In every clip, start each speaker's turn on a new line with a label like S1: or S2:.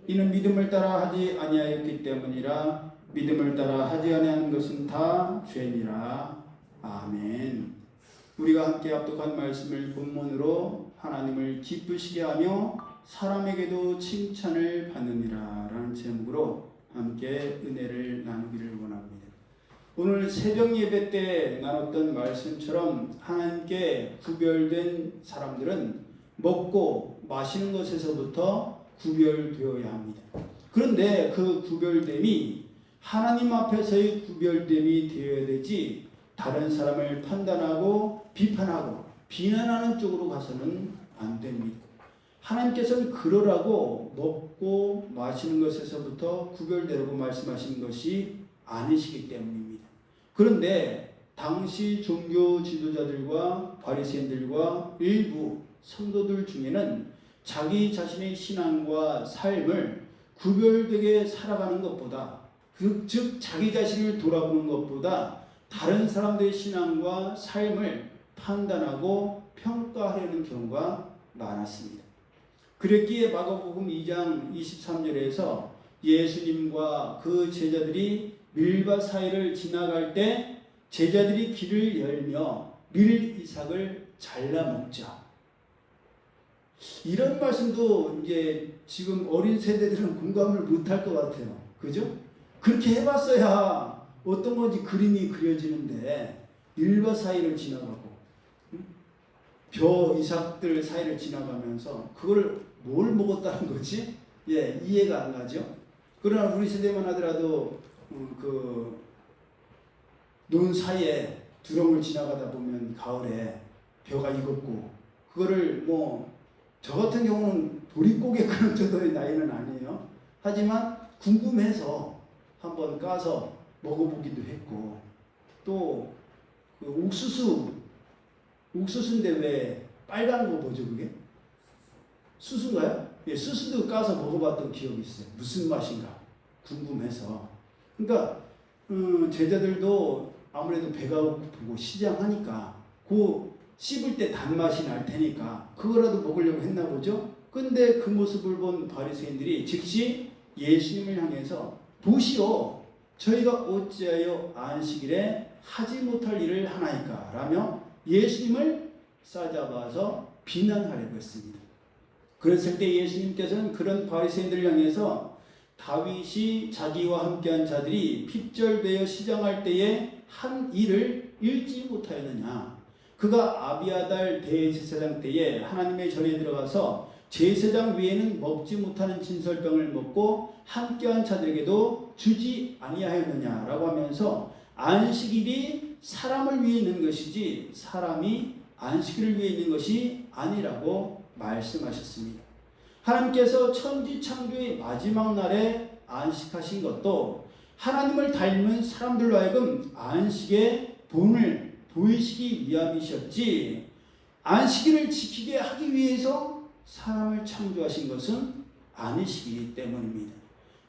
S1: 이는 믿음을 따라 하지 아니하였기 때문이라. 믿음을 따라 하지 아니하는 것은 다 죄니라. 아멘. 우리가 함께 합독한 말씀을 본문으로 하나님을 기쁘시게 하며 사람에게도 칭찬을 받느니라 라는 제목으로 함께 은혜를 나누기를 원합니다. 오늘 새벽 예배 때 나눴던 말씀처럼 하나님께 구별된 사람들은 먹고 마시는 것에서부터 구별되어야 합니다. 그런데 그 구별됨이 하나님 앞에서의 구별됨이 되어야 되지 다른 사람을 판단하고 비판하고 비난하는 쪽으로 가서는 안 됩니다. 하나님께서는 그러라고 먹고 마시는 것에서부터 구별되라고 말씀하신 것이 아니시기 때문입니다. 그런데 당시 종교 지도자들과 바리새인들과 일부 성도들 중에는 자기 자신의 신앙과 삶을 구별되게 살아가는 것보다, 즉 자기 자신을 돌아보는 것보다 다른 사람들의 신앙과 삶을 판단하고 평가하려는 경우가 많았습니다. 그랬기에 마가복음 2장 23절에서 예수님과 그 제자들이 밀밭 사이를 지나갈 때 제자들이 길을 열며 밀 이삭을 잘라 먹자. 이런 말씀도 이제 지금 어린 세대들은 공감을 못할 것 같아요. 그죠? 그렇게 해봤어야 어떤 건지 그림이 그려지는데 밀밭 사이를 지나가고 벼 이삭들 사이를 지나가면서 그걸 뭘 먹었다는 거지? 예, 이해가 안 가죠? 그러나 우리 세대만 하더라도 논 사이에 두렁을 지나가다 보면 가을에 벼가 익었고 그거를 저 같은 경우는 보릿고개 그런 정도의 나이는 아니에요. 하지만 궁금해서 한번 까서 먹어보기도 했고 또 그 옥수수인데 왜 빨간 거 뭐죠 그게? 수수인가요? 예, 수수도 까서 먹어봤던 기억이 있어요. 무슨 맛인가 궁금해서. 그러니까 제자들도 아무래도 배가 고프고 시장하니까 그 씹을 때 단맛이 날 테니까 그거라도 먹으려고 했나 보죠. 근데 그 모습을 본 바리새인들이 즉시 예수님을 향해서 보시오 저희가 어찌하여 안식일에 하지 못할 일을 하나이까 라며 예수님을 싸잡아서 비난하려고 했습니다. 그랬을 때 예수님께서는 그런 바리새인들을 향해서 다윗이 자기와 함께한 자들이 핍절되어 시장할 때에 한 일을 읽지 못하였느냐. 그가 아비아달 대제사장 때에 하나님의 전에 들어가서 제사장 외에는 먹지 못하는 진설병을 먹고 함께한 자들에게도 주지 아니하였느냐라고 하면서 안식일이 사람을 위해 있는 것이지 사람이 안식일을 위해 있는 것이 아니라고 말씀하셨습니다. 하나님께서 천지 창조의 마지막 날에 안식하신 것도 하나님을 닮은 사람들로 하여금 안식의 본을 보이시기 위함이셨지 안식일을 지키게 하기 위해서 사람을 창조하신 것은 아니시기 때문입니다.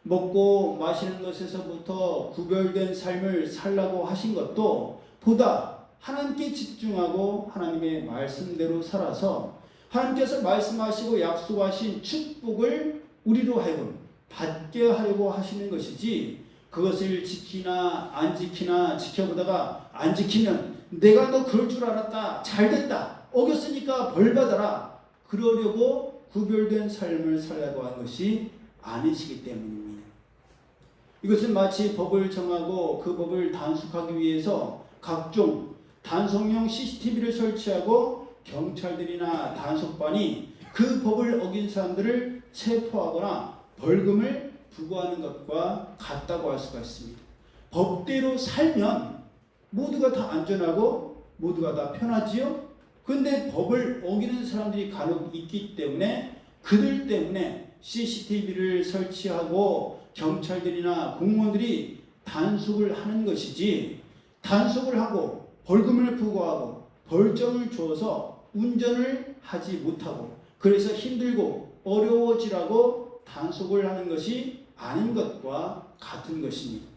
S1: 먹고 마시는 것에서부터 구별된 삶을 살라고 하신 것도 보다 하나님께 집중하고 하나님의 말씀대로 살아서 하나님께서 말씀하시고 약속하신 축복을 우리로 하여금 받게 하려고 하시는 것이지 그것을 지키나 안 지키나 지켜보다가 안 지키면 내가 너 그럴 줄 알았다 잘됐다 어겼으니까 벌 받아라 그러려고 구별된 삶을 살려고 한 것이 아니시기 때문입니다. 이것은 마치 법을 정하고 그 법을 단속하기 위해서 각종 단속용 CCTV를 설치하고 경찰들이나 단속반이 그 법을 어긴 사람들을 체포하거나 벌금을 부과하는 것과 같다고 할 수가 있습니다. 법대로 살면 모두가 다 안전하고 모두가 다 편하지요? 근데 법을 어기는 사람들이 간혹 있기 때문에 그들 때문에 CCTV를 설치하고 경찰들이나 공무원들이 단속을 하는 것이지 단속을 하고 벌금을 부과하고 벌점을 주어서 운전을 하지 못하고 그래서 힘들고 어려워지라고 단속을 하는 것이 아닌 것과 같은 것입니다.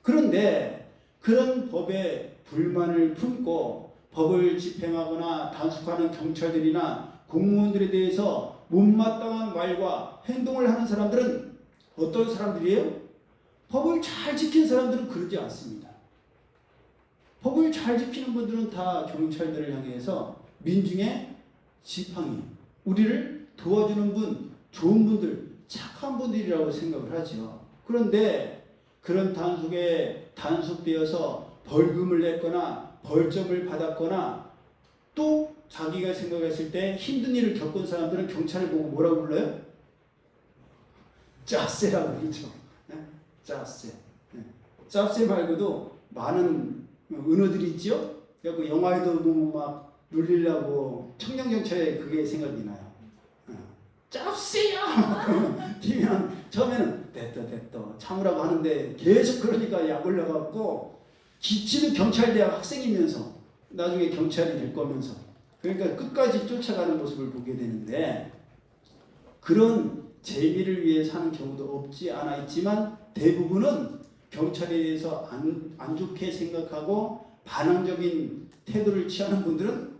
S1: 그런데 그런 법에 불만을 품고 법을 집행하거나 단속하는 경찰들이나 공무원들에 대해서 못마땅한 말과 행동을 하는 사람들은 어떤 사람들이에요? 법을 잘 지킨 사람들은 그러지 않습니다. 법을 잘 지키는 분들은 다 경찰들을 향해서 민중의 지팡이, 우리를 도와주는 분, 좋은 분들, 착한 분들이라고 생각을 하죠. 그런데 그런 단속에 단속되어서 벌금을 냈거나 벌점을 받았거나 또 자기가 생각했을 때 힘든 일을 겪은 사람들은 경찰을 보고 뭐라고 불러요? 짜세라고 그러죠. 짜세. 짜세 말고도 많은 은어들이 있죠. 그 영화에도 보면 막 놀리려고 청년경찰에 그게 생각이 나요. 짭세야! 뒤면 처음에는 됐다 참으라고 하는데 계속 그러니까 약 올라갖고 기치는 경찰대학 학생이면서 나중에 경찰이 될 거면서 그러니까 끝까지 쫓아가는 모습을 보게 되는데 그런 재미를 위해 사는 경우도 없지 않아 있지만 대부분은 경찰에 대해서 안 좋게 생각하고 반항적인 태도를 취하는 분들은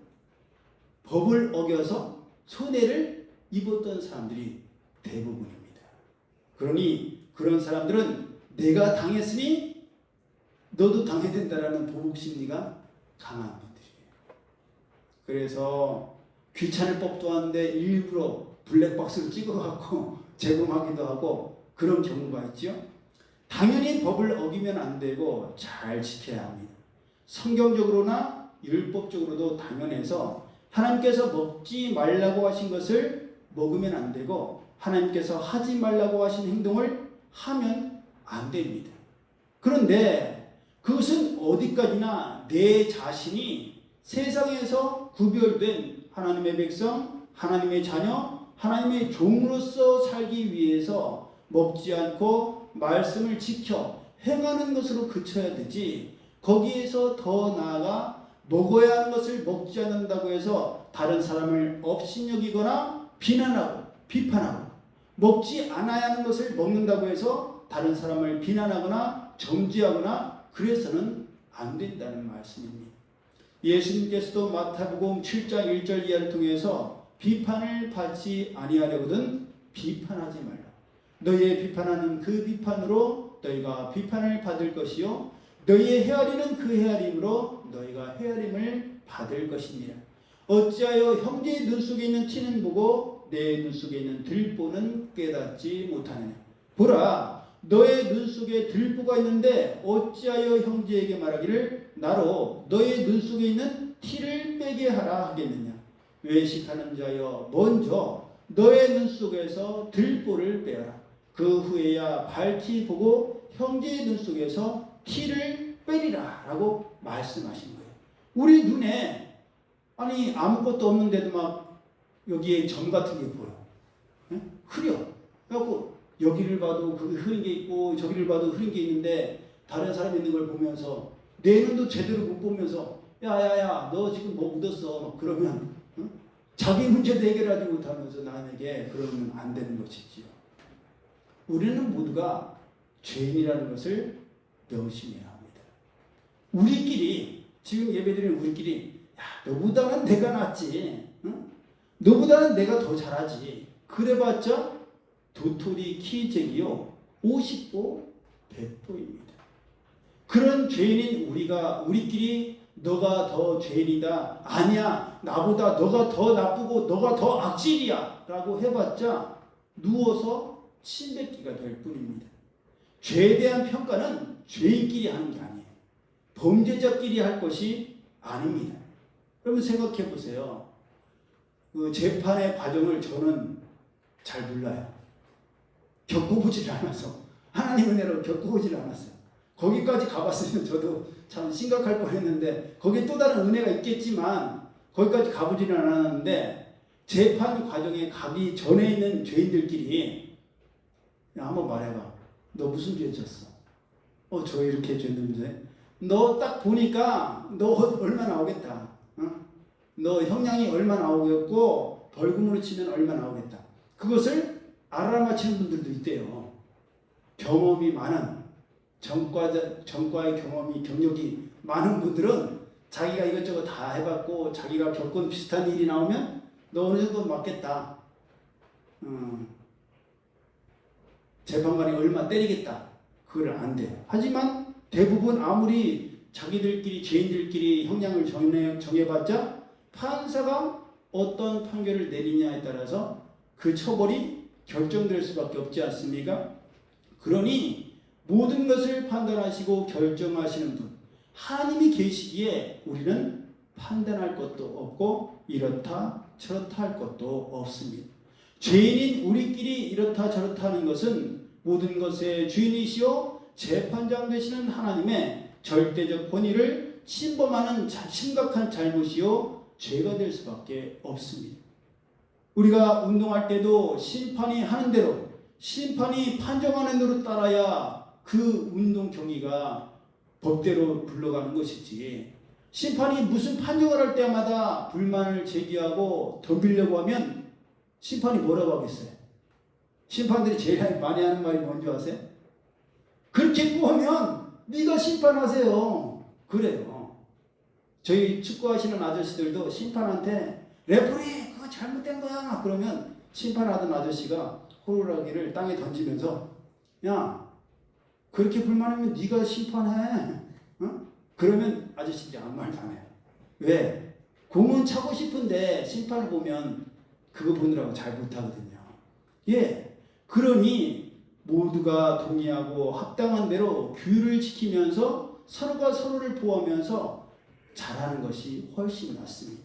S1: 법을 어겨서 손해를 입었던 사람들이 대부분입니다. 그러니 그런 사람들은 내가 당했으니 너도 당해야 된다라는 보복 심리가 강한 분들이에요. 그래서 귀찮을 법도 한데 일부러 블랙박스를 찍어갖고 제공하기도 하고 그런 경우가 있죠. 당연히 법을 어기면 안 되고 잘 지켜야 합니다. 성경적으로나 율법적으로도 당연해서 하나님께서 먹지 말라고 하신 것을 먹으면 안 되고 하나님께서 하지 말라고 하신 행동을 하면 안 됩니다. 그런데 그것은 어디까지나 내 자신이 세상에서 구별된 하나님의 백성, 하나님의 자녀, 하나님의 종으로서 살기 위해서 먹지 않고 말씀을 지켜 행하는 것으로 그쳐야 되지 거기에서 더 나아가 먹어야 하는 것을 먹지 않는다고 해서 다른 사람을 업신여기거나 비난하고 비판하고 먹지 않아야 하는 것을 먹는다고 해서 다른 사람을 비난하거나 정죄하거나 그래서는 안 된다는 말씀입니다. 예수님께서도 마태복음 7장 1절 이하를 통해서 비판을 받지 아니하려거든 비판하지 말라. 너희의 비판하는 그 비판으로 너희가 비판을 받을 것이요 너희의 헤아리는 그 헤아림으로 너희가 헤아림을 받을 것입니다. 어찌하여 형제의 눈 속에 있는 티는 보고 내 눈 속에 있는 들보는 깨닫지 못하느냐. 보라 너의 눈 속에 들보가 있는데 어찌하여 형제에게 말하기를 나로 너의 눈 속에 있는 티를 빼게 하라 하겠느냐. 외식하는 자여 먼저 너의 눈 속에서 들보를 빼어라. 그 후에야 밝히 보고 형제의 눈 속에서 티를 빼리라 라고 말씀하신 거예요. 우리 눈에 아니 아무것도 없는데도 막 여기에 점 같은 게 보여. 흐려. 그래갖고 여기를 봐도 그 흐린 게 있고 저기를 봐도 흐린 게 있는데 다른 사람이 있는 걸 보면서 내 눈도 제대로 못 보면서 야야야 너 지금 뭐 묻었어 그러면 자기 문제도 해결하지 못하면서 남에게 그러면 안 되는 것이지요. 우리는 모두가 죄인이라는 것을 명심해야 합니다. 우리끼리 지금 예배드리는 우리끼리 야 너보다는 내가 낫지 응? 너보다는 내가 더 잘하지 그래봤자 도토리 키재기요 50보 100보입니다. 그런 죄인인 우리끼리 너가 더 죄인이다 아니야 나보다 너가 더 나쁘고 너가 더 악질이야 라고 해봤자 누워서 침 뱉기가 될 뿐입니다. 죄에 대한 평가는 죄인끼리 하는 게 아니에요. 범죄자끼리 할 것이 아닙니다. 그러면 생각해 보세요. 그 재판의 과정을 저는 잘 몰라요. 겪어보질 않아서 하나님 은혜로 겪어보질 않았어요. 거기까지 가봤으면 저도 참 심각할 뻔했는데 거기에 또 다른 은혜가 있겠지만 거기까지 가보지는 않았는데 재판 과정에 가기 전에 있는 죄인들끼리 야, 한번 말해봐. 너 무슨 죄 졌어? 저 이렇게 졌는데 너 딱 보니까 너 얼마 나오겠다. 너 형량이 얼마 나오겠고 벌금으로 치면 얼마 나오겠다. 그것을 알아맞히는 분들도 있대요. 경험이 많은 전과의 경력이 많은 분들은 자기가 이것저것 다 해봤고 자기가 겪은 비슷한 일이 나오면 너 어느 정도 맞겠다. 재판관이 얼마 때리겠다. 그걸 안 돼요. 하지만 대부분 아무리 자기들끼리 죄인들끼리 형량을 정해봤자 판사가 어떤 판결을 내리냐에 따라서 그 처벌이 결정될 수밖에 없지 않습니까? 그러니 모든 것을 판단하시고 결정하시는 분 하나님이 계시기에 우리는 판단할 것도 없고 이렇다 저렇다 할 것도 없습니다. 죄인인 우리끼리 이렇다 저렇다 하는 것은 모든 것의 주인이시오 재판장 되시는 하나님의 절대적 권위를 침범하는 심각한 잘못이요 죄가 될 수밖에 없습니다. 우리가 운동할 때도 심판이 하는 대로 심판이 판정하는 대로 따라야 그 운동 경기가 법대로 굴러가는 것이지 심판이 무슨 판정을 할 때마다 불만을 제기하고 덤비려고 하면 심판이 뭐라고 하겠어요? 심판들이 제일 많이 하는 말이 뭔지 아세요? 그렇게 꼬으면 네가 심판하세요. 그래요. 저희 축구하시는 아저씨들도 심판한테 레프리 그거 잘못된 거야 그러면 심판하던 아저씨가 호루라기를 땅에 던지면서 야 그렇게 불만하면 네가 심판해. 어? 그러면 아저씨들이 아무 말도 안 해요. 왜? 공은 차고 싶은데 심판을 보면 그거 보느라고 잘 못하거든요. 예. 그러니 모두가 동의하고 합당한 대로 규율을 지키면서 서로가 서로를 보호하면서 잘하는 것이 훨씬 낫습니다.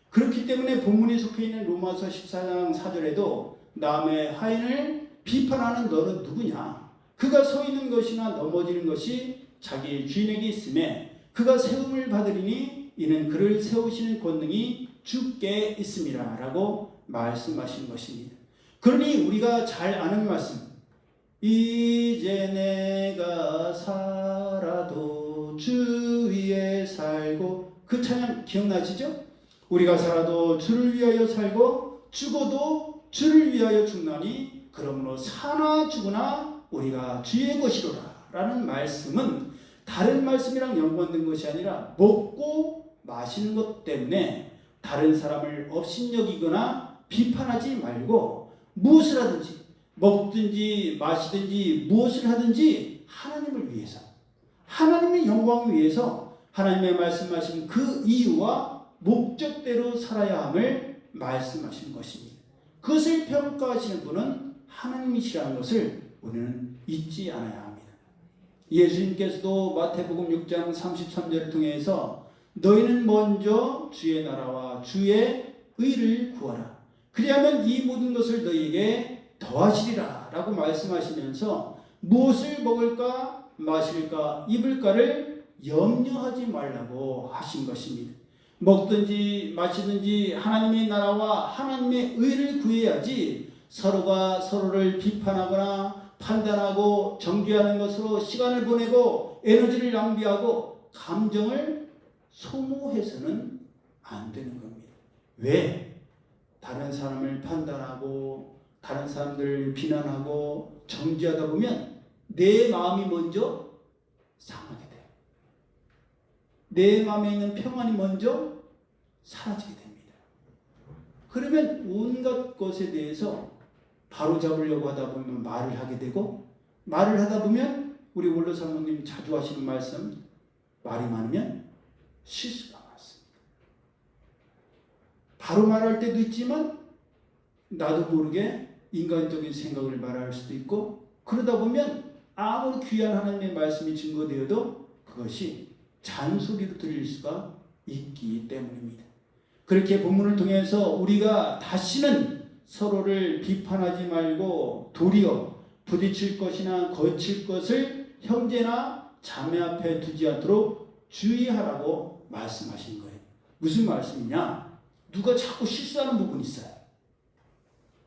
S1: 그렇기 때문에 본문에 속해 있는 로마서 14장 4절에도 남의 하인을 비판하는 너는 누구냐? 그가 서 있는 것이나 넘어지는 것이 자기 주인에게 있음에 그가 세움을 받으리니 이는 그를 세우시는 권능이 주께 있음이라 라고 말씀하신 것입니다. 그러니 우리가 잘 아는 말씀 이제 내가 살아도 주 위에 살고 그 찬양 기억나시죠? 우리가 살아도 주를 위하여 살고 죽어도 주를 위하여 죽나니 그러므로 사나 죽으나 우리가 주의 것이로라 라는 말씀은 다른 말씀이랑 연관된 것이 아니라 먹고 마시는 것 때문에 다른 사람을 업신여기거나 비판하지 말고 무엇을 하든지 먹든지 마시든지 무엇을 하든지 하나님을 위해서 하나님의 영광을 위해서 하나님의 말씀하신 그 이유와 목적대로 살아야 함을 말씀하신 것입니다. 그것을 평가하시는 분은 하나님이시라는 것을 우리는 잊지 않아야 합니다. 예수님께서도 마태복음 6장 33절을 통해서 너희는 먼저 주의 나라와 주의 의를 구하라. 그리하면 이 모든 것을 너희에게 더하시리라 라고 말씀하시면서 무엇을 먹을까 마실까 입을까를 염려하지 말라고 하신 것입니다. 먹든지 마시든지 하나님의 나라와 하나님의 의를 구해야지 서로가 서로를 비판하거나 판단하고 정죄하는 것으로 시간을 보내고 에너지를 낭비하고 감정을 소모해서는 안 되는 겁니다. 왜? 다른 사람을 판단하고 다른 사람들을 비난하고 정죄하다 보면 내 마음이 먼저 상하게 돼요. 내 마음에 있는 평안이 먼저 사라지게 됩니다. 그러면 온갖 것에 대해서 바로잡으려고 하다 보면 말을 하게 되고 말을 하다 보면 우리 원로 사모님 자주 하시는 말씀 말이 많으면 실수가 많습니다. 바로 말할 때도 있지만 나도 모르게 인간적인 생각을 말할 수도 있고 그러다 보면 아무리 귀한 하나님의 말씀이 증거되어도 그것이 잔소리로 들릴 수가 있기 때문입니다. 그렇게 본문을 통해서 우리가 다시는 서로를 비판하지 말고 도리어 부딪힐 것이나 거칠 것을 형제나 자매 앞에 두지 않도록 주의하라고 말씀하신 거예요. 무슨 말씀이냐? 누가 자꾸 실수하는 부분이 있어요.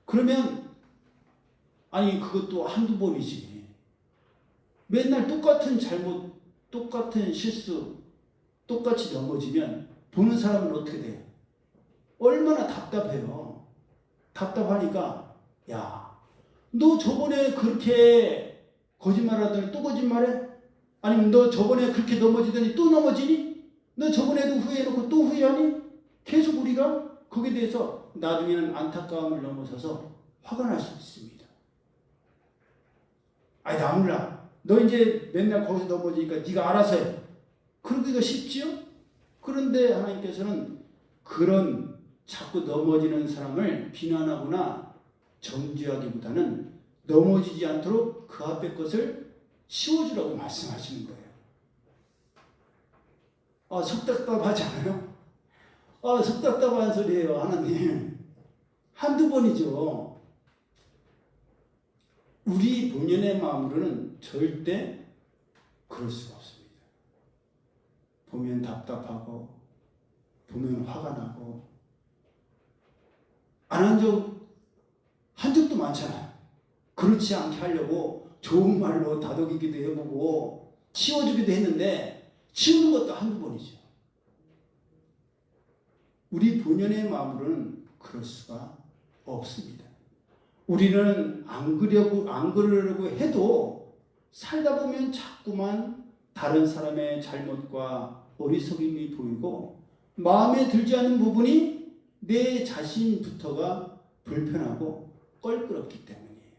S1: 그러면 아니 그것도 한두 번이지. 맨날 똑같은 잘못, 똑같은 실수, 똑같이 넘어지면 보는 사람은 어떻게 돼요? 얼마나 답답해요. 답답하니까 야, 너 저번에 그렇게 거짓말하더니 또 거짓말해? 아니면 너 저번에 그렇게 넘어지더니 또 넘어지니? 너 저번에도 후회해놓고 또 후회하니? 계속 우리가 거기에 대해서 나중에는 안타까움을 넘어서서 화가 날 수 있습니다. 아니 나 몰라. 너 이제 맨날 거기서 넘어지니까 네가 알아서 해. 그러기가 쉽지요? 그런데 하나님께서는 그런 자꾸 넘어지는 사람을 비난하거나 정죄하기보다는 넘어지지 않도록 그 앞에 것을 치워주라고 말씀하시는 거예요. 아, 속 답답하지 않아요? 아, 속 답답한 소리예요, 하나님. 한두 번이죠. 우리 본연의 마음으로는 절대 그럴 수가 없습니다. 보면 답답하고, 보면 화가 나고, 안 한 적도 많잖아요. 그렇지 않게 하려고 좋은 말로 다독이기도 해보고, 치워주기도 했는데, 치우는 것도 한두 번이죠. 우리 본연의 마음으로는 그럴 수가 없습니다. 우리는 안 그러려고 해도 살다 보면 자꾸만 다른 사람의 잘못과 어리석임이 보이고 마음에 들지 않는 부분이 내 자신부터가 불편하고 껄끄럽기 때문이에요.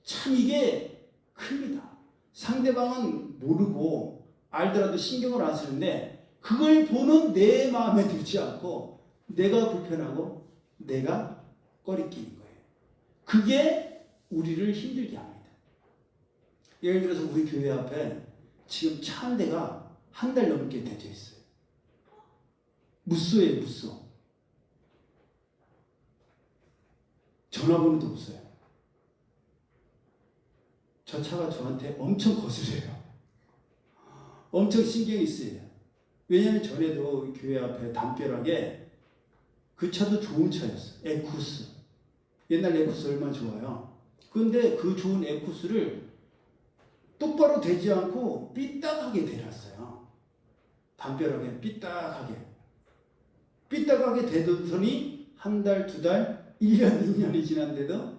S1: 참 이게 큽니다. 상대방은 모르고 알더라도 신경을 안 쓰는데 그걸 보는 내 마음에 들지 않고 내가 불편하고 내가 꺼리끼는 거예요. 그게 우리를 힘들게 합니다. 예를 들어서 우리 교회 앞에 지금 차 한 대가 한 달 넘게 대져 있어요. 무쏘예요, 무쏘. 전화번호도 없어요. 저 차가 저한테 엄청 거슬려요. 엄청 신경이 쓰여요. 왜냐하면 전에도 교회 앞에 담벼락에 그 차도 좋은 차였어요. 에쿠스. 옛날 에쿠스 얼마나 좋아요. 그런데 그 좋은 에쿠스를 똑바로 되지 않고 삐딱하게 대놨어요. 담벼락에 삐딱하게 대더니 한 달, 두 달, 1년, 2년이 지났는데도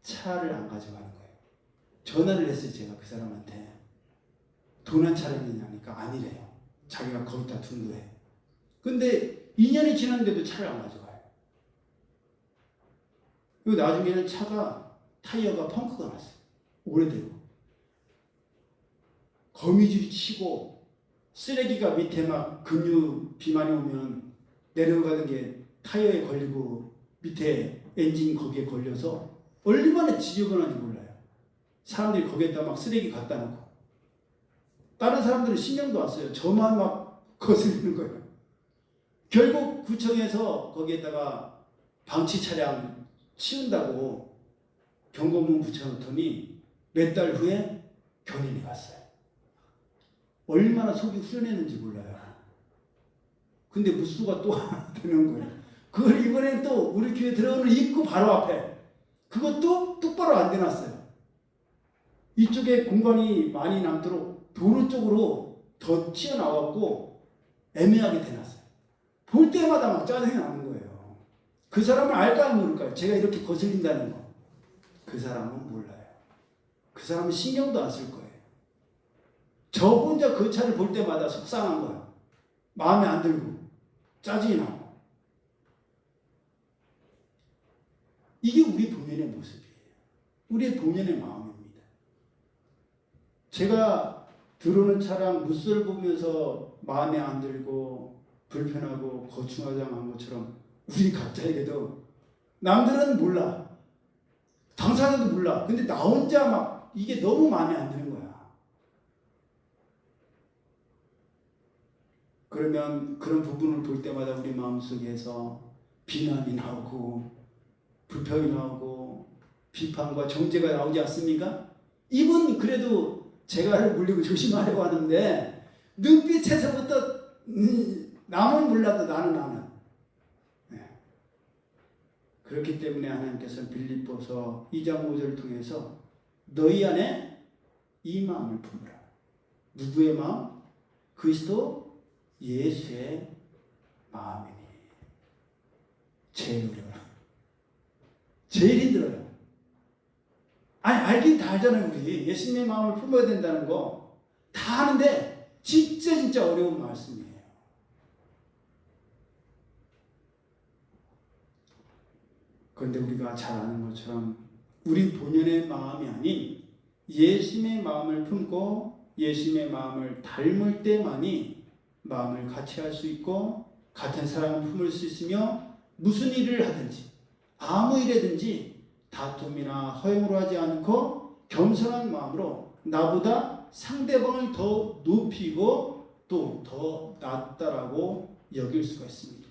S1: 차를 안 가져가는 거예요. 전화를 했어요. 제가 그 사람한테. 돈 한 차를 있냐니까 아니래요. 자기가 거기다 둔 거예요. 근데 2년이 지났는데도 차를 안 가져가요. 그리고 나중에는 차가 타이어가 펑크가 났어요. 오래되고. 거미줄이 치고 쓰레기가 밑에 막 급류 비만이 오면 내려가는 게 타이어에 걸리고 밑에 엔진 거기에 걸려서 얼마나 지저분한지 몰라요. 사람들이 거기에다 막 쓰레기 갖다 놓고 다른 사람들은 신경도 안 써요. 저만 막 거슬리는 거예요. 결국 구청에서 거기에다가 방치 차량 치운다고 경고문 붙여놓더니 몇 달 후에 견인이 갔어요. 얼마나 속이 후련했는지 몰라요. 근데 무수가 또 하나 되는 거예요. 그걸 이번엔 또 우리 교회 들어오는 입구 바로 앞에 그것도 똑바로 안 대놨어요. 이쪽에 공간이 많이 남도록 도로 쪽으로 더 튀어나왔고 애매하게 대놨어요. 볼 때마다 막 짜증이 나는 거예요. 그 사람을 알까요 모를까요? 제가 이렇게 거슬린다는 거. 그 사람은 몰라요. 그 사람은 신경도 안 쓸 거예요. 저 혼자 그 차를 볼 때마다 속상한 거예요. 마음에 안 들고 짜증이 나고. 이게 우리 본연의 모습이에요. 우리의 본연의 마음입니다. 제가 들어오는 차량 무쇠를 보면서 마음에 안 들고 불편하고 거추장한 것처럼 우리 각자에게도 남들은 몰라. 당사자도 몰라. 근데 나 혼자 막 이게 너무 마음에 안 드는 거야. 그러면 그런 부분을 볼 때마다 우리 마음속에서 비난이 나오고 불평이 나오고 비판과 정죄가 나오지 않습니까? 이분 그래도 재갈을 물리고 조심하려고 하는데 눈빛에서부터 남은 몰라도 나는 네. 그렇기 때문에 하나님께서는 빌립보서 2장 5절을 통해서 너희 안에 이 마음을 품으라. 누구의 마음? 그리스도 예수의 마음이니. 제일 어려워요. 제일 힘들어요. 아니 알긴 다 알잖아요. 우리 예수님의 마음을 품어야 된다는 거 다 아는데 진짜 어려운 말씀이에요. 그런데 우리가 잘 아는 것처럼 우리 본연의 마음이 아닌 예수님의 마음을 품고 예수님의 마음을 닮을 때만이 마음을 같이 할 수 있고 같은 사랑을 품을 수 있으며 무슨 일을 하든지 아무 일이든지 다툼이나 허용으로 하지 않고 겸손한 마음으로 나보다 상대방을 더 높이고 또 더 낫다라고 여길 수가 있습니다.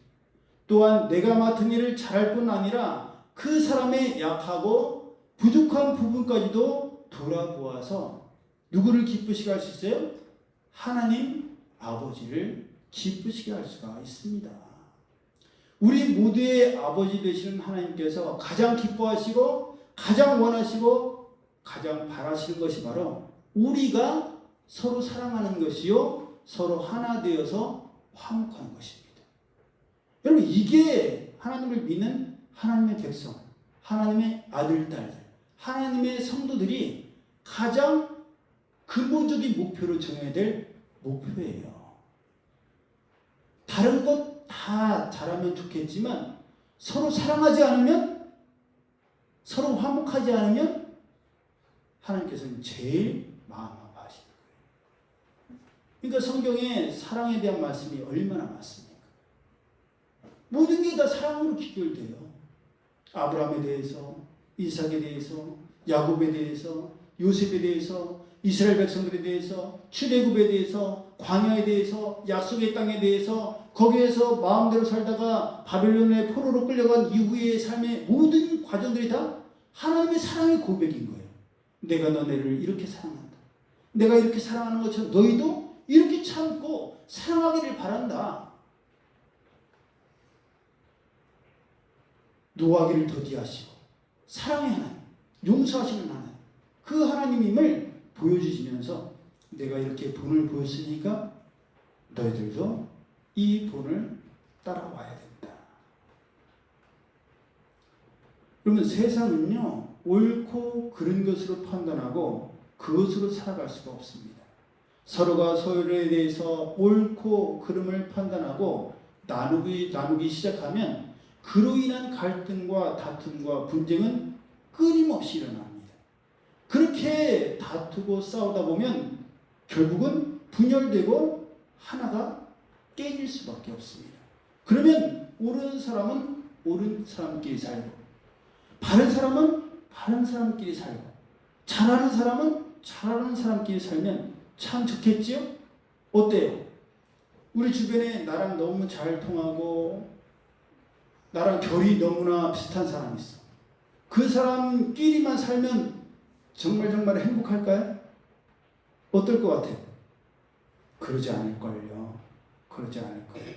S1: 또한 내가 맡은 일을 잘할 뿐 아니라 그 사람의 약하고 부족한 부분까지도 돌아보아서 누구를 기쁘시게 할 수 있어요? 하나님 아버지를 기쁘시게 할 수가 있습니다. 우리 모두의 아버지 되시는 하나님께서 가장 기뻐하시고 가장 원하시고 가장 바라시는 것이 바로 우리가 서로 사랑하는 것이요 서로 하나 되어서 화목하는 것입니다. 여러분 이게 하나님을 믿는 하나님의 백성, 하나님의 아들, 딸들, 하나님의 성도들이 가장 근본적인 목표로 정해야 될 목표예요. 다른 것 다 잘하면 좋겠지만 서로 사랑하지 않으면 서로 화목하지 않으면 하나님께서는 제일 마음 아파하시는 거예요. 그러니까 성경에 사랑에 대한 말씀이 얼마나 많습니까? 모든 게 다 사랑으로 귀결돼요. 아브라함에 대해서, 이삭에 대해서, 야곱에 대해서, 요셉에 대해서, 이스라엘 백성들에 대해서, 출애굽에 대해서, 광야에 대해서, 약속의 땅에 대해서, 거기에서 마음대로 살다가 바벨론의 포로로 끌려간 이후의 삶의 모든 과정들이 다 하나님의 사랑의 고백인 거예요. 내가 너네를 이렇게 사랑한다. 내가 이렇게 사랑하는 것처럼 너희도 이렇게 참고 사랑하기를 바란다. 노하기를 더디하시고 사랑의 하나님, 용서하시는 하나님, 그 하나님임을 보여주시면서 내가 이렇게 본을 보였으니까 너희들도 이 본을 따라와야 된다. 그러면 세상은요 옳고 그른 것으로 판단하고 그것으로 살아갈 수가 없습니다. 서로가 서로에 대해서 옳고 그름을 판단하고 나누기 시작하면 그로 인한 갈등과 다툼과 분쟁은 끊임없이 일어납니다. 그렇게 다투고 싸우다 보면 결국은 분열되고 하나가 깨질 수밖에 없습니다. 그러면 옳은 사람은 옳은 사람끼리 살고 바른 사람은 바른 사람끼리 살고 잘하는 사람은 잘하는 사람끼리 살면 참 좋겠지요? 어때요? 우리 주변에 나랑 너무 잘 통하고 나랑 결이 너무나 비슷한 사람이 있어. 그 사람끼리만 살면 정말 행복할까요? 어떨 것 같아요? 그러지 않을걸요. 그러지 않을 거예요.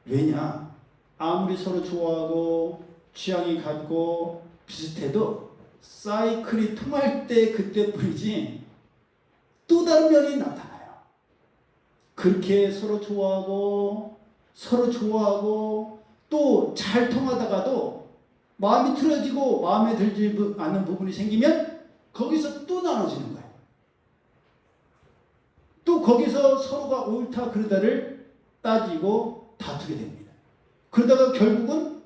S1: 왜냐? 아무리 서로 좋아하고 취향이 같고 비슷해도 사이클이 통할 때 그때뿐이지 또 다른 면이 나타나요. 그렇게 서로 좋아하고 또 잘 통하다가도 마음이 틀어지고 마음에 들지 않는 부분이 생기면 거기서 또 나눠지는 거예요. 또 거기서 서로가 옳다 그르다를 따지고 다투게 됩니다. 그러다가 결국은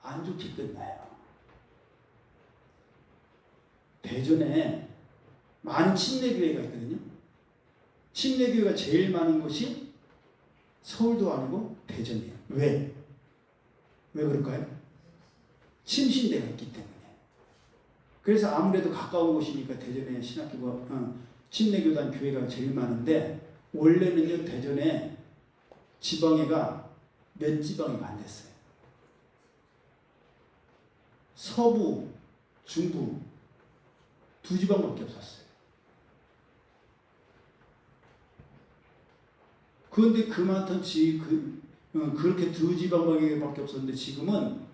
S1: 안 좋게 끝나요. 대전에 많은 침례교회가 있거든요. 침례교회가 제일 많은 곳이 서울도 아니고 대전이에요. 왜 그럴까요? 침신대가 있기 때문에. 그래서 아무래도 가까운 곳이니까 대전에 신학교가 침례교단 교회가 제일 많은데 원래는요 대전에 지방회가 몇 지방이 안 됐어요. 서부, 중부 두 지방밖에 없었어요. 그런데 그렇게 두 지방밖에 없었는데 지금은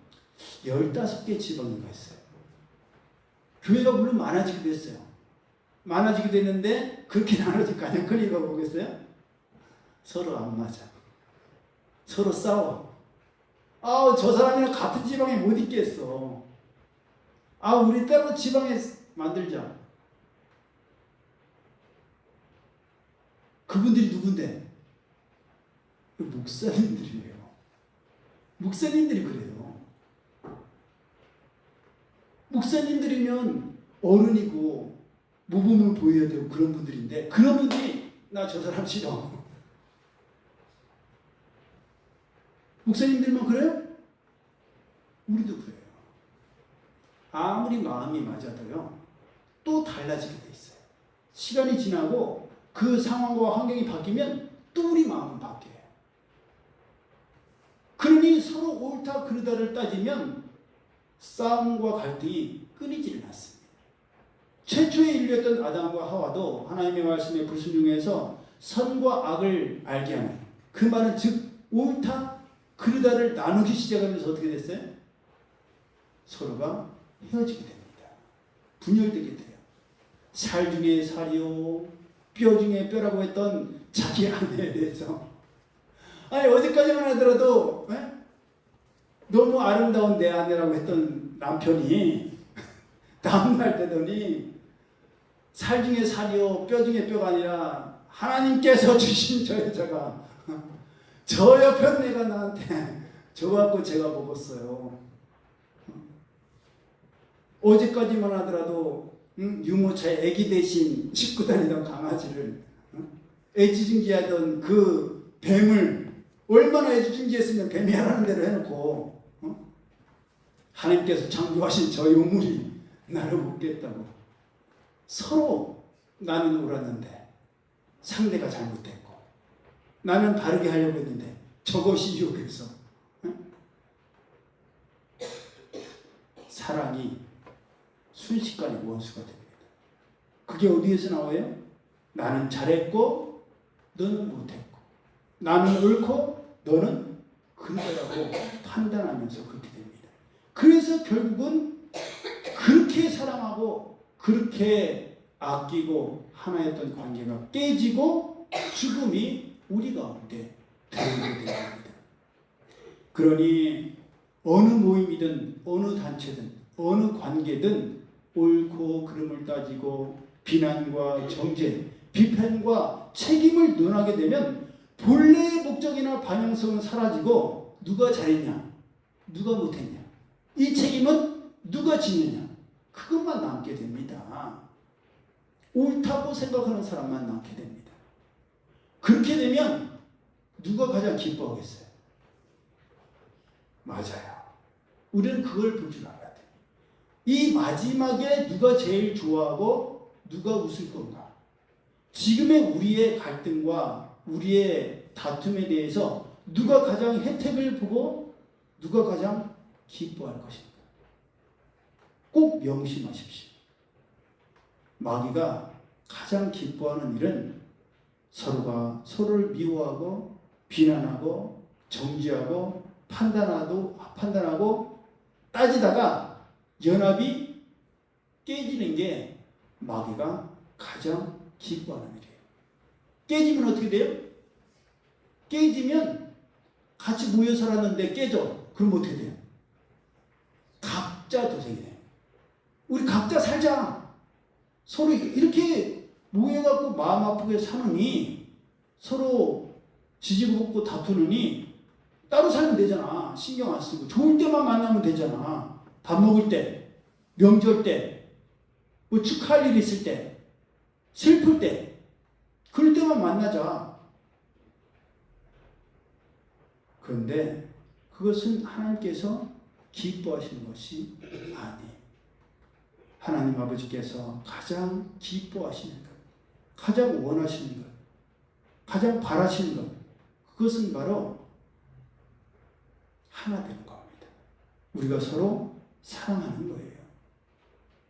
S1: 15개 지방인가 있어요. 교회가 물론 많아지기도 했어요. 많아지게 됐는데 그렇게 나눠질 가장 큰 이유가 뭐겠어요? 서로 안 맞아. 서로 싸워. 저 사람이랑 같은 지방에 못 있겠어. 우리 따로 지방에 만들자. 그분들이 누군데? 목사님들이에요. 목사님들이 그래요. 목사님들이면 어른이고 모범을 보여야 되고 그런 분들인데 그런 분들이 나 저 사람 싫어. 목사님들만 그래요? 우리도 그래요. 아무리 마음이 맞아도요. 또 달라지게 돼 있어요. 시간이 지나고 그 상황과 환경이 바뀌면 또 우리 마음은 바뀌어요. 그러니 서로 옳다 그르다를 따지면 싸움과 갈등이 끊이질 않습니다. 최초의 인류였던 아담과 하와도 하나님의 말씀의 불순종에서 선과 악을 알게 하는 그 말은 즉 옳다 그르다를 나누기 시작하면서 어떻게 됐어요? 서로가 헤어지게 됩니다. 분열되게 돼요. 살 중에 살이요 뼈 중에 뼈라고 했던 자기 아내에 대해서 아니 어제까지만 하더라도 너무 아름다운 내 아내라고 했던 남편이 다음날 되더니 살 중에 살이요 뼈 중에 뼈가 아니라 하나님께서 주신 저 여자가 저 옆에 내가 나한테 줘갖고 제가 먹었어요. 어제까지만 하더라도 유모차에 애기 대신 싣고 다니던 강아지를 애지중지하던 그 뱀을 얼마나 애지중지했으면 뱀이 하라는 대로 해놓고 하나님께서 창조하신 저 요물이 나를 먹겠다고 서로 나는 옳았는데 상대가 잘못됐고 나는 바르게 하려고 했는데 저것이 유혹해서 사랑이 순식간에 원수가 됩니다. 그게 어디에서 나와요? 나는 잘했고 너는 못했고 나는 옳고 너는 그러다라고 판단하면서 그렇게 됩니다. 그래서 결국은 그렇게 사랑하고 그렇게 아끼고 하나였던 관계가 깨지고 죽음이 우리 가운데 들어오게 됩니다. 그러니 어느 모임이든 어느 단체든 어느 관계든 옳고 그름을 따지고 비난과 정죄, 비판과 책임을 논하게 되면 본래의 목적이나 반영성은 사라지고 누가 잘했냐, 누가 못했냐, 이 책임은 누가 지느냐 그것만 남게 됩니다. 옳다고 생각하는 사람만 남게 됩니다. 그렇게 되면 누가 가장 기뻐하겠어요? 맞아요. 우리는 그걸 볼 줄 알아야 돼요. 이 마지막에 누가 제일 좋아하고 누가 웃을 건가? 지금의 우리의 갈등과 우리의 다툼에 대해서 누가 가장 혜택을 보고 누가 가장 기뻐할 것인가? 꼭 명심하십시오. 마귀가 가장 기뻐하는 일은 서로가 서로를 미워하고 비난하고 정죄하고 판단하고 따지다가 연합이 깨지는 게 마귀가 가장 기뻐하는 일이에요. 깨지면 어떻게 돼요? 깨지면 같이 모여 살았는데 깨져. 그럼 어떻게 돼요? 각자 도생이 돼요. 우리 각자 살자. 서로 이렇게 모여갖고 마음 아프게 사느니 서로 지지고 볶고 다투느니 따로 살면 되잖아. 신경 안 쓰고 좋을 때만 만나면 되잖아. 밥 먹을 때, 명절 때, 뭐 축하할 일 있을 때, 슬플 때 그럴 때만 만나자. 그런데 그것은 하나님께서 기뻐하시는 것이 아니에요. 하나님 아버지께서 가장 기뻐하시는 것, 가장 원하시는 것, 가장 바라시는 것, 그것은 바로 하나 되는 겁니다. 우리가 서로 사랑하는 거예요.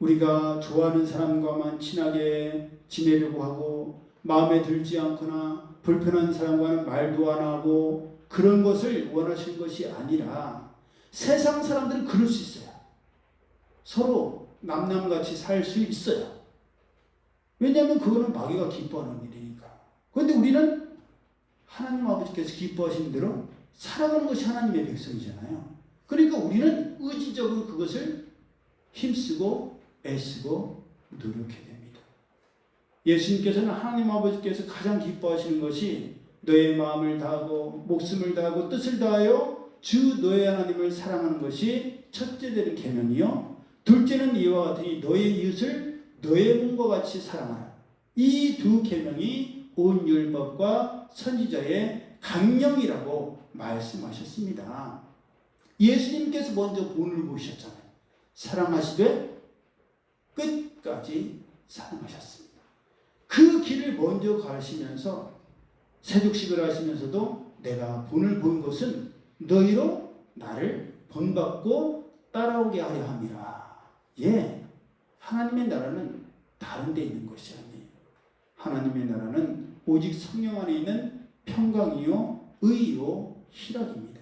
S1: 우리가 좋아하는 사람과만 친하게 지내려고 하고 마음에 들지 않거나 불편한 사람과는 말도 안 하고 그런 것을 원하시는 것이 아니라 세상 사람들은 그럴 수 있어요. 서로 남남같이 살 수 있어요. 왜냐하면 그거는 마귀가 기뻐하는 일이니까. 그런데 우리는 하나님 아버지께서 기뻐하시는 대로 살아가는 것이 하나님의 백성이잖아요. 그러니까 우리는 의지적으로 그것을 힘쓰고 애쓰고 노력해야 됩니다. 예수님께서는 하나님 아버지께서 가장 기뻐하시는 것이 너의 마음을 다하고 목숨을 다하고 뜻을 다하여 주 너의 하나님을 사랑하는 것이 첫째 되는 계명이요 둘째는 이와 같으니 너의 이웃을 너의 몸과 같이 사랑하라. 이 두 계명이 온 율법과 선지자의 강령이라고 말씀하셨습니다. 예수님께서 먼저 본을 보셨잖아요. 사랑하시되 끝까지 사랑하셨습니다. 그 길을 먼저 가시면서 세족식을 하시면서도 내가 본을 본 것은 너희로 나를 본받고 따라오게 하려 함이라. 예, 하나님의 나라는 다른 데 있는 것이 아니에요. 하나님의 나라는 오직 성령 안에 있는 평강이요 의요 희락입니다.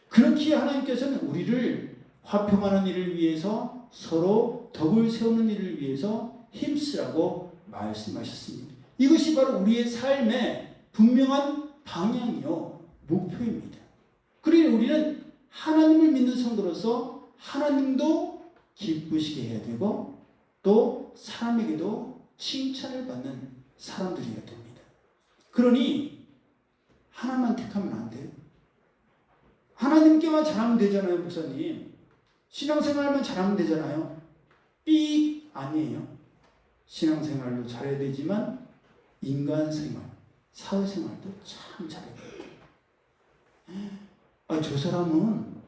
S1: 그렇기에 하나님께서는 우리를 화평하는 일을 위해서 서로 덕을 세우는 일을 위해서 힘쓰라고 말씀하셨습니다. 이것이 바로 우리의 삶의 분명한 방향이요 목표입니다. 그러니 우리는 하나님을 믿는 성도로서 하나님도 기쁘시게 해야 되고 또 사람에게도 칭찬을 받는 사람들이어야 됩니다. 그러니 하나만 택하면 안 돼요. 하나님께만 잘하면 되잖아요, 목사님. 신앙생활만 잘하면 되잖아요. 삑 아니에요. 신앙생활도 잘해야 되지만 인간생활, 사회생활도 참 잘해야 돼요. 아, 저 사람은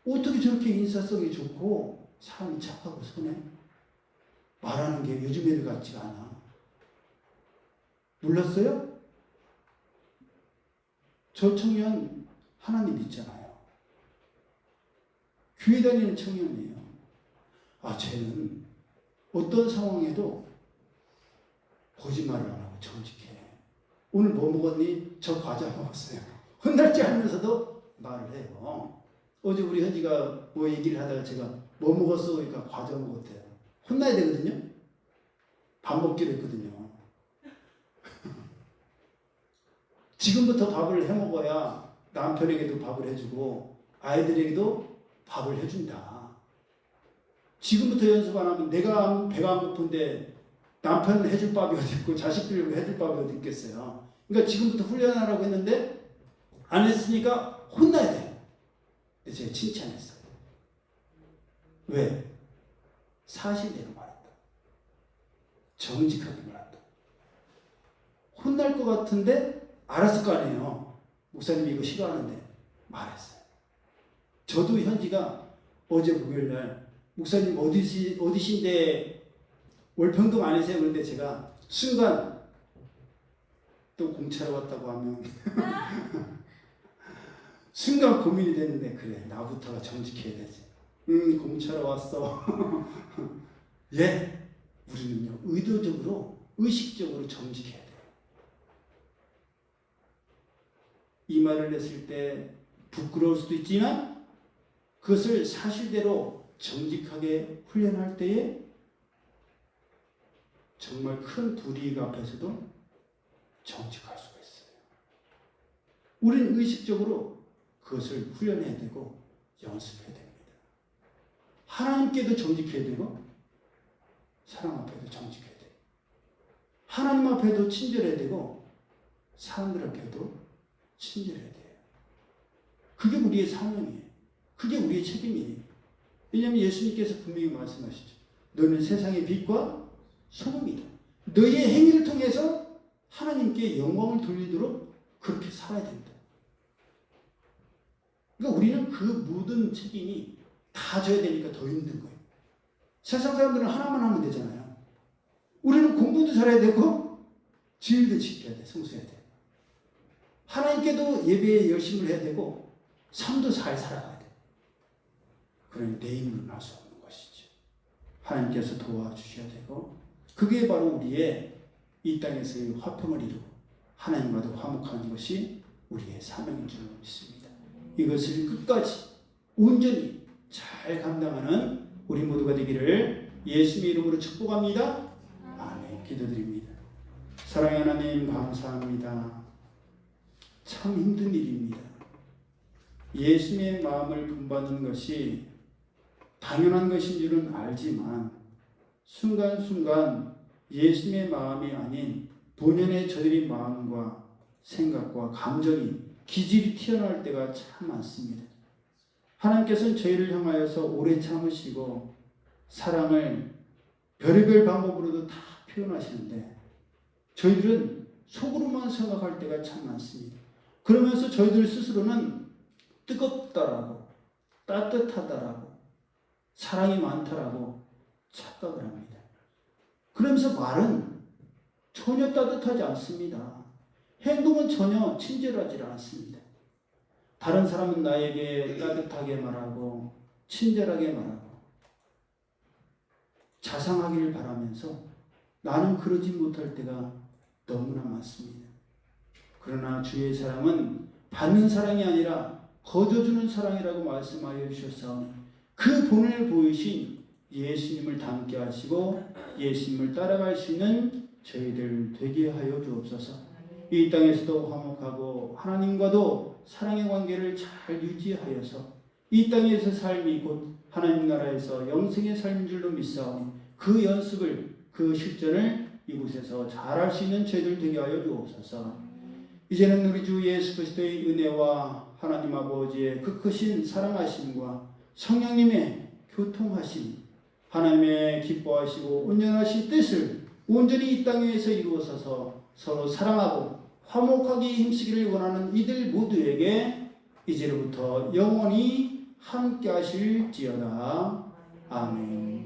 S1: 어떻게 저렇게 인사성이 좋고 사람이 착하고 선해? 말하는 게 요즘 애들 같지가 않아. 몰랐어요? 저 청년 하나님 있잖아요. 교회 다니는 청년이에요. 아, 쟤는 어떤 상황에도 거짓말을 안 하고 정직해. 오늘 뭐 먹었니? 저 과자 먹었어요. 혼날지 않으면서도 말을 해요. 어제 우리 현지가 뭐 얘기를 하다가 제가 뭐 먹었어? 그러니까 과자 먹었대요. 혼나야 되거든요. 밥 먹기로 했거든요. 지금부터 밥을 해 먹어야 남편에게도 밥을 해주고 아이들에게도 밥을 해준다. 지금부터 연습 안 하면 내가 배가 안 고픈데 남편을 해줄 밥이 어디 있고 자식들을 해줄 밥이 어디 있겠어요. 그러니까 지금부터 훈련하라고 했는데 안 했으니까 혼나야 돼요. 근데 제가 칭찬했어요. 왜? 사실대로 말한다. 정직하게 말한다. 혼날 것 같은데 알았을 거 아니에요. 목사님이 이거 싫어하는데 말했어요. 저도 현지가 어제 목요일날 목사님 어디신데 월평동 아니세요? 그런데 제가 순간 또 공차로 왔다고 하면 순간 고민이 됐는데 그래 나부터가 정직해야 되지. 공차로 왔어. 예, 우리는요 의도적으로 의식적으로 정직해야 돼요. 이 말을 했을 때 부끄러울 수도 있지만 그것을 사실대로 정직하게 훈련할 때에 정말 큰 불이익 앞에서도 정직할 수가 있어요. 우리는 의식적으로 그것을 훈련해야 되고 연습해야 됩니다. 하나님께도 정직해야 되고 사람 앞에도 정직해야 돼요. 하나님 앞에도 친절해야 되고 사람들 앞에도 친절해야 돼요. 그게 우리의 사명이에요. 그게 우리의 책임이에요. 왜냐하면 예수님께서 분명히 말씀하시죠. 너는 세상의 빛과 소금이다. 너의 행위를 통해서 하나님께 영광을 돌리도록 그렇게 살아야 된다. 그러니까 우리는 그 모든 책임이 다 져야 되니까 더 힘든 거예요. 세상 사람들은 하나만 하면 되잖아요. 우리는 공부도 잘해야 되고 주일도 지켜야 돼. 성수해야 돼. 하나님께도 예배에 열심을 해야 되고 삶도 잘 살아가야 돼. 그러니 내 힘으로는 할 수 없는 것이죠. 하나님께서 도와주셔야 되고 그게 바로 우리의 이 땅에서의 화평을 이루고 하나님과도 화목하는 것이 우리의 사명인 줄 믿습니다. 이것을 끝까지 온전히 잘 감당하는 우리 모두가 되기를 예수님의 이름으로 축복합니다. 아멘. 기도드립니다. 사랑하는 하나님 감사합니다. 참 힘든 일입니다. 예수님의 마음을 본받는 것이 당연한 것인 줄은 알지만 순간순간 예수님의 마음이 아닌 본연의 저들의 마음과 생각과 감정이 기질이 튀어나올 때가 참 많습니다. 하나님께서는 저희를 향하여서 오래 참으시고 사랑을 별의별 방법으로도 다 표현하시는데 저희들은 속으로만 생각할 때가 참 많습니다. 그러면서 저희들 스스로는 뜨겁다라고, 따뜻하다라고, 사랑이 많다라고 착각을 합니다. 그러면서 말은 전혀 따뜻하지 않습니다. 행동은 전혀 친절하지 않습니다. 다른 사람은 나에게 따뜻하게 말하고 친절하게 말하고 자상하기를 바라면서 나는 그러지 못할 때가 너무나 많습니다. 그러나 주의 사랑은 받는 사랑이 아니라 거저주는 사랑이라고 말씀하여 주셨사오니 그 본을 보이신 예수님을 닮게 하시고 예수님을 따라갈 수 있는 저희들 되게 하여 주옵소서. 이 땅에서도 화목하고 하나님과도 사랑의 관계를 잘 유지하여서 이 땅에서 삶이 곧 하나님 나라에서 영생의 삶인 줄로 믿사오니 그 연습을 그 실전을 이곳에서 잘할 수 있는 저희들 되게 하여 주옵소서. 이제는 우리 주 예수 그리스도의 은혜와 하나님 아버지의 그 크신 사랑하심과 성령님의 교통하심, 하나님의 기뻐하시고 온전하신 뜻을 온전히 이 땅에서 이루어서서 서로 사랑하고 화목하게 힘쓰기를 원하는 이들 모두에게 이제로부터 영원히 함께 하실지어다. 아멘.